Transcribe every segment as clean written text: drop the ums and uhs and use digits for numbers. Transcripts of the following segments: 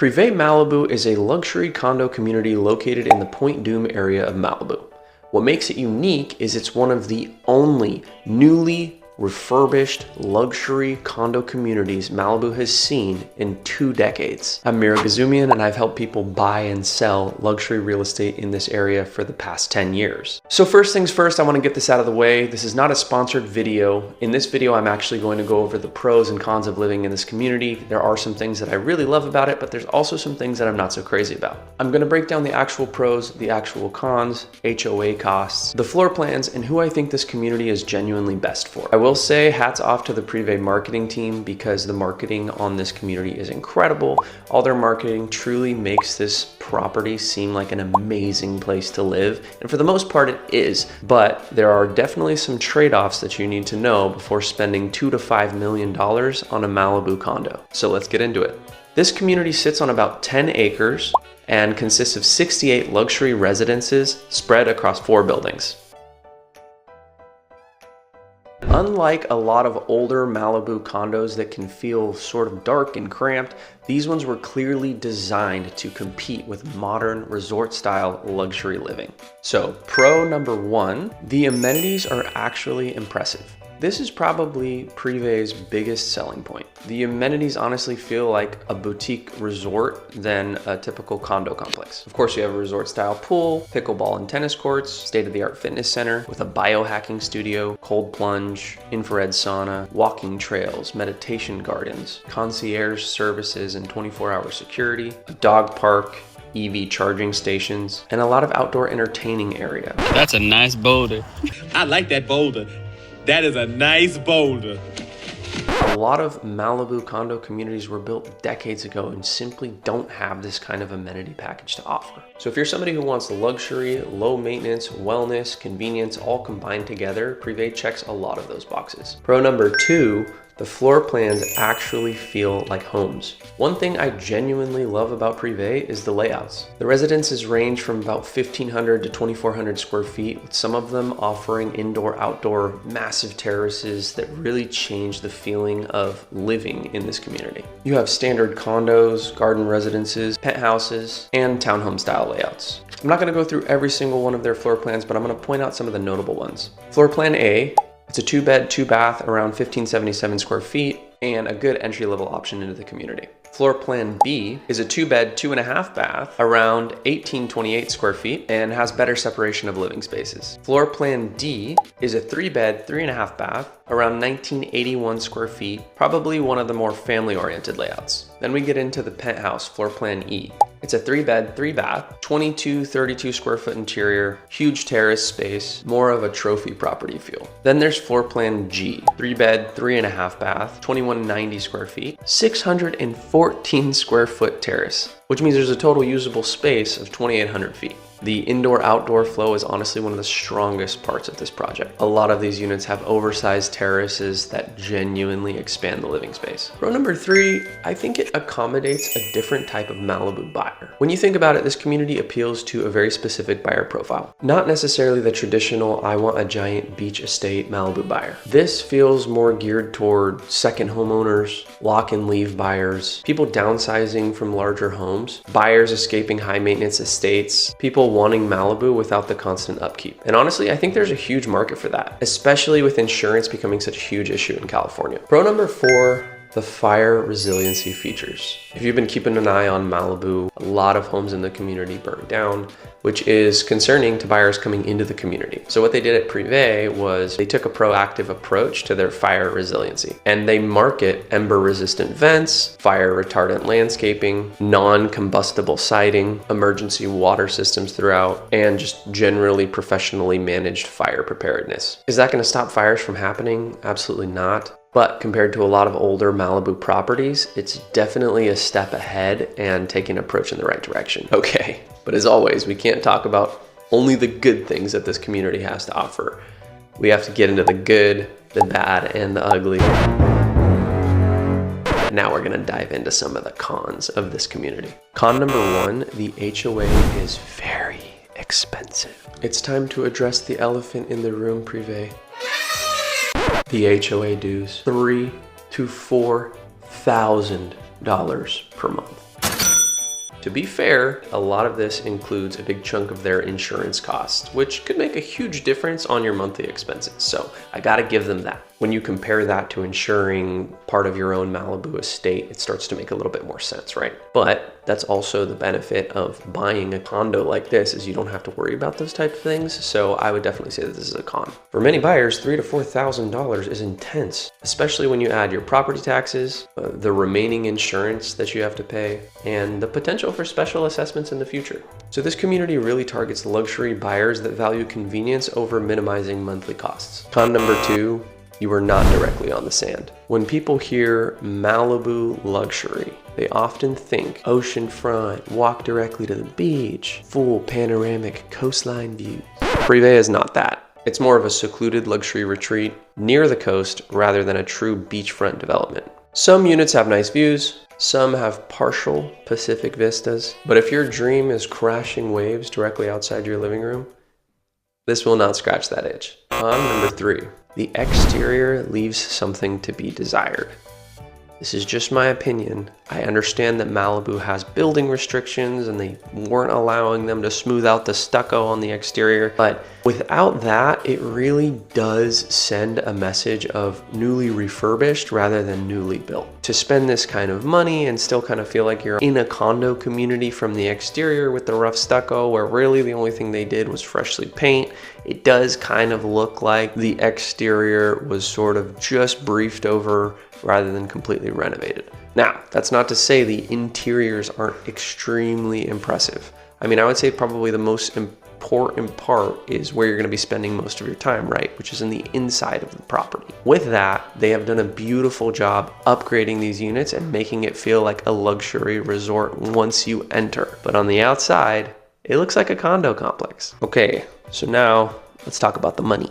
Privé Malibu is a luxury condo community located in the Point Dume area of Malibu. What makes it unique is it's one of the only newly refurbished luxury condo communities Malibu has seen in 2 decades. I'm Miro and I've helped people buy and sell luxury real estate in this area for the past 10 years. So first things first, I want to get this out of the way. This is not a sponsored video. In this video, I'm actually going to go over the pros and cons of living in this community. There are some things that I really love about it, but there's also some things that I'm not so crazy about. I'm going to break down the actual pros, the actual cons, HOA costs, the floor plans, and who I think this community is genuinely best for. I will say hats off to the Privé marketing team because the marketing on this community is incredible. All their marketing truly makes this property seem like an amazing place to live. And for the most part it is, but there are definitely some trade-offs that you need to know before spending $2 to $5 million on a Malibu condo. So let's get into it. This community sits on about 10 acres and consists of 68 luxury residences spread across 4 buildings. Unlike a lot of older Malibu condos that can feel sort of dark and cramped, these ones were clearly designed to compete with modern resort-style luxury living. So, pro number 1, the amenities are actually impressive. This is probably Privé's biggest selling point. The amenities honestly feel like a boutique resort than a typical condo complex. Of course, you have a resort-style pool, pickleball and tennis courts, state-of-the-art fitness center with a biohacking studio, cold plunge, infrared sauna, walking trails, meditation gardens, concierge services and 24-hour security, a dog park, EV charging stations, and a lot of outdoor entertaining area. That's a nice boulder. I like that boulder. That is a nice boulder. A lot of Malibu condo communities were built decades ago and simply don't have this kind of amenity package to offer. So if you're somebody who wants luxury, low maintenance, wellness, convenience all combined together, Privé checks a lot of those boxes. Pro number 2, the floor plans actually feel like homes. One thing I genuinely love about Privé is the layouts. The residences range from about 1,500 to 2,400 square feet, with some of them offering indoor-outdoor massive terraces that really change the feeling of living in this community. You have standard condos, garden residences, penthouses, and townhome style layouts. I'm not gonna go through every single one of their floor plans, but I'm gonna point out some of the notable ones. Floor plan A, it's a 2-bed, 2-bath, around 1,577 square feet, and a good entry-level option into the community. Floor plan B is a 2-bed, 2.5-bath, around 1,828 square feet, and has better separation of living spaces. Floor plan D is a 3-bed, 3.5-bath, around 1,981 square feet, probably one of the more family-oriented layouts. Then we get into the penthouse, floor plan E. It's a 3-bed, 3-bath, 2232 square foot interior, huge terrace space, more of a trophy property feel. Then there's floor plan G, 3-bed, 3.5-bath, 2190 square feet, 614 square foot terrace, which means there's a total usable space of 2,800 feet. The indoor-outdoor flow is honestly one of the strongest parts of this project. A lot of these units have oversized terraces that genuinely expand the living space. Pro number 3, I think it accommodates a different type of Malibu buyer. When you think about it, this community appeals to a very specific buyer profile. Not necessarily the traditional, I want a giant beach estate Malibu buyer. This feels more geared toward second homeowners, lock and leave buyers, people downsizing from larger homes, buyers escaping high maintenance estates, people wanting Malibu without the constant upkeep. And honestly, I think there's a huge market for that, especially with insurance becoming such a huge issue in California. Pro number 4, the fire resiliency features. If you've been keeping an eye on Malibu, a lot of homes in the community burned down, which is concerning to buyers coming into the community. So what they did at Privé was they took a proactive approach to their fire resiliency, and they market ember-resistant vents, fire retardant landscaping, non-combustible siding, emergency water systems throughout, and just generally professionally managed fire preparedness. Is that gonna stop fires from happening? Absolutely not. But compared to a lot of older Malibu properties, it's definitely a step ahead and taking an approach in the right direction. Okay, but as always, we can't talk about only the good things that this community has to offer. We have to get into the good, the bad, and the ugly. Now we're gonna dive into some of the cons of this community. Con number 1, the HOA is very expensive. It's time to address the elephant in the room, Privé. The HOA dues, $3,000 to $4,000 per month. To be fair, a lot of this includes a big chunk of their insurance costs, which could make a huge difference on your monthly expenses. So I gotta give them that. When you compare that to insuring part of your own Malibu estate, it starts to make a little bit more sense, right? But that's also the benefit of buying a condo like this, is you don't have to worry about those type of things. So I would definitely say that this is a con. For many buyers, $3,000 to $4,000 is intense, especially when you add your property taxes, the remaining insurance that you have to pay, and the potential for special assessments in the future. So this community really targets luxury buyers that value convenience over minimizing monthly costs. Con number 2, you are not directly on the sand. When people hear Malibu luxury, they often think oceanfront, walk directly to the beach, full panoramic coastline views. Privé is not that. It's more of a secluded luxury retreat near the coast rather than a true beachfront development. Some units have nice views, some have partial Pacific vistas, but if your dream is crashing waves directly outside your living room, this will not scratch that itch. Con number 3, the exterior leaves something to be desired. This is just my opinion. I understand that Malibu has building restrictions and they weren't allowing them to smooth out the stucco on the exterior, but without that, it really does send a message of newly refurbished rather than newly built. To spend this kind of money and still kind of feel like you're in a condo community from the exterior with the rough stucco, where really the only thing they did was freshly paint, it does kind of look like the exterior was sort of just briefed over rather than completely renovated. Now, that's not to say the interiors aren't extremely impressive. I mean, I would say probably the most important part is where you're going to be spending most of your time, right? Which is in the inside of the property. With that, they have done a beautiful job upgrading these units and making it feel like a luxury resort once you enter. But on the outside, it looks like a condo complex. Okay, so now let's talk about the money.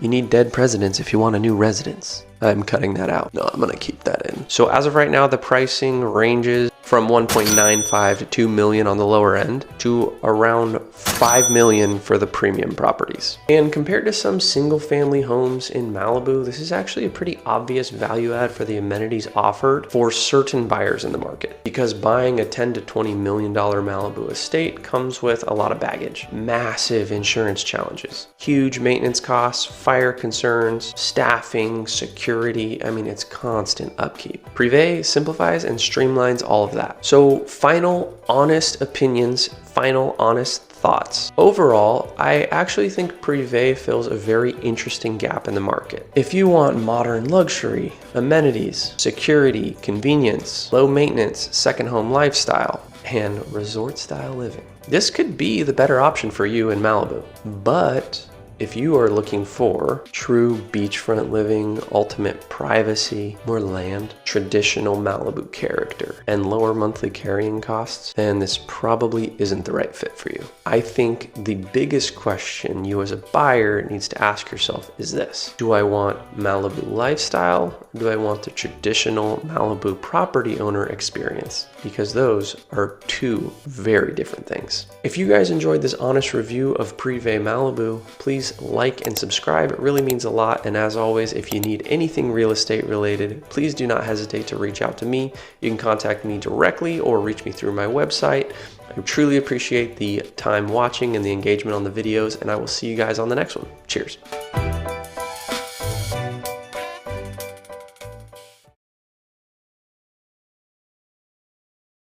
You need dead presidents if you want a new residence. I'm cutting that out. No, I'm gonna keep that in. So as of right now, the pricing ranges from 1.95 to 2 million on the lower end to around 5 million for the premium properties. And compared to some single family homes in Malibu, this is actually a pretty obvious value add for the amenities offered for certain buyers in the market, because buying a 10 to 20 million dollar Malibu estate comes with a lot of baggage, massive insurance challenges, huge maintenance costs, fire concerns, staffing, security. I mean, it's constant upkeep. Privé simplifies and streamlines all of that. So final honest opinions, final honest thoughts. Overall, I actually think Privé fills a very interesting gap in the market. If you want modern luxury, amenities, security, convenience, low maintenance, second home lifestyle, and resort style living, this could be the better option for you in Malibu. But if you are looking for true beachfront living, ultimate privacy, more land, traditional Malibu character, and lower monthly carrying costs, then this probably isn't the right fit for you. I think the biggest question you as a buyer needs to ask yourself is this: do I want Malibu lifestyle, or do I want the traditional Malibu property owner experience? Because those are two very different things. If you guys enjoyed this honest review of Privé Malibu, please like and subscribe. It really means a lot. And as always, if you need anything real estate related, please do not hesitate to reach out to me. You can contact me directly or reach me through my website. I truly appreciate the time watching and the engagement on the videos, and I will see you guys on the next one. Cheers.